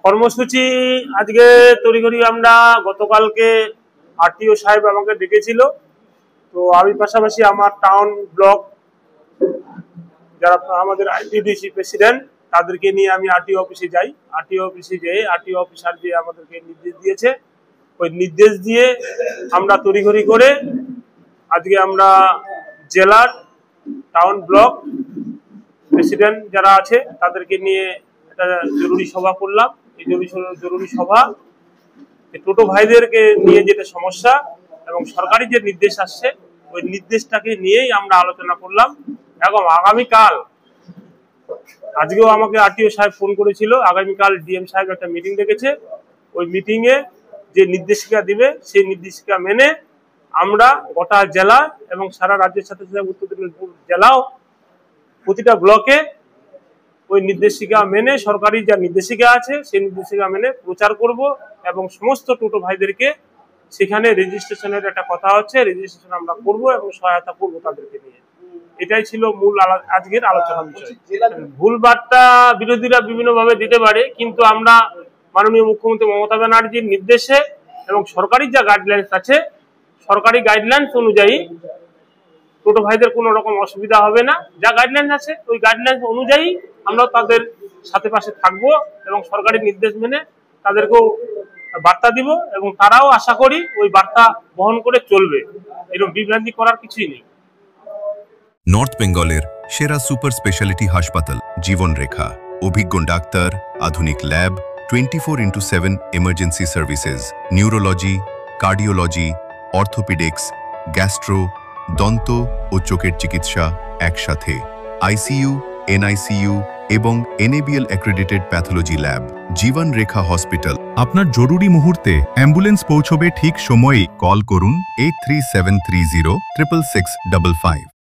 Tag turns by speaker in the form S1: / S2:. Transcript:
S1: কর্মসূচি আজকে তড়িঘড়ি আমরা গতকালকে আরটিও সাহেব আমাকে ডেকেছিল। তো আমি পাশাপাশি আমার টাউন ব্লক যারা আমাদের আইটিডিসি প্রেসিডেন্ট তাদেরকে নিয়ে আমি আরটিও অফিসে যাই। আরটিও অফিসে যেয়ে আরটিও অফিসার যে আমাদেরকে নির্দেশ দিয়েছে, ওই নির্দেশ দিয়ে আমরা তড়িঘড়ি করে আজকে আমরা জেলার টাউন ব্লক প্রেসিডেন্ট যারা আছে তাদেরকে নিয়ে একটা জরুরি সভা করলাম। এই জরুরি সভা টোটো ভাইদেরকে নিয়ে যেটা সমস্যা এবং সরকারি যে নির্দেশ আসছে ওই নির্দেশটাকে নিয়েই আমরা আলোচনা করলাম। এবং আগামীকাল, আজকেও আমাকে আরটিও সাহেব ফোন করেছিল, আগামীকাল ডিএম সাহেব একটা মিটিং ডেকেছে। ওই মিটিংয়ে যে নির্দেশিকা দিবে সেই নির্দেশিকা মেনে আমরা গোটা জেলা এবং সারা রাজ্যের সাথে সাথে উত্তর দিনাজপুর জেলাও প্রতিটা ব্লকে ওই নির্দেশিকা মেনে, সরকারি যা নির্দেশিকা আছে সেই নির্দেশিকা মেনে প্রচার করব এবং সমস্ত টোটো ভাইদেরকে সেখানে রেজিস্ট্রেশনের একটা কথা হচ্ছে, রেজিস্ট্রেশন আমরা করব এবং সহায়তা করব তাদেরকে নিয়ে। এটাই ছিল মূল আজকের আলোচনার বিষয়। ভুল বার্তা বিরোধীরা বিভিন্নভাবে দিতে পারে, কিন্তু আমরা মাননীয় মুখ্যমন্ত্রী মমতা ব্যানার্জির নির্দেশে এবং সরকারি যা গাইডলাইন্স আছে, সরকারি গাইডলাইন্স অনুযায়ী টোটো ভাইদের কোনো রকম অসুবিধা হবে না। যা গাইডলাইন আছে ওই গাইডলাইন অনুযায়ী আমরা তাদের সাথে পাশে থাকবো এবং সরকারি নির্দেশ মেনে তাদেরকেও বার্তা দিব এবং তারাও আশা করি ওই বার্তা বহন করে চলবে। এরকম বিভ্রান্তি করার কিছুই নেই।
S2: নর্থ বেঙ্গলের সেরা সুপার স্পেশালিটি হাসপাতাল জীবন রেখা, অভিজ্ঞ ডাক্তার, আধুনিক lab, 24x7 emergency services, neurology, cardiology, orthopaedics, gastro, দন্ত ও চোখের চিকিৎসা একসাথে, আইসিইউ, এনআইসিইউ এবং এনএবিএল অ্যাক্রেডিটেড প্যাথোলজি ল্যাব। জীবন রেখা হসপিটাল। আপনার জরুরি মুহূর্তে অ্যাম্বুলেন্স পৌঁছবে ঠিক সময়েই। কল করুন 83730 66655।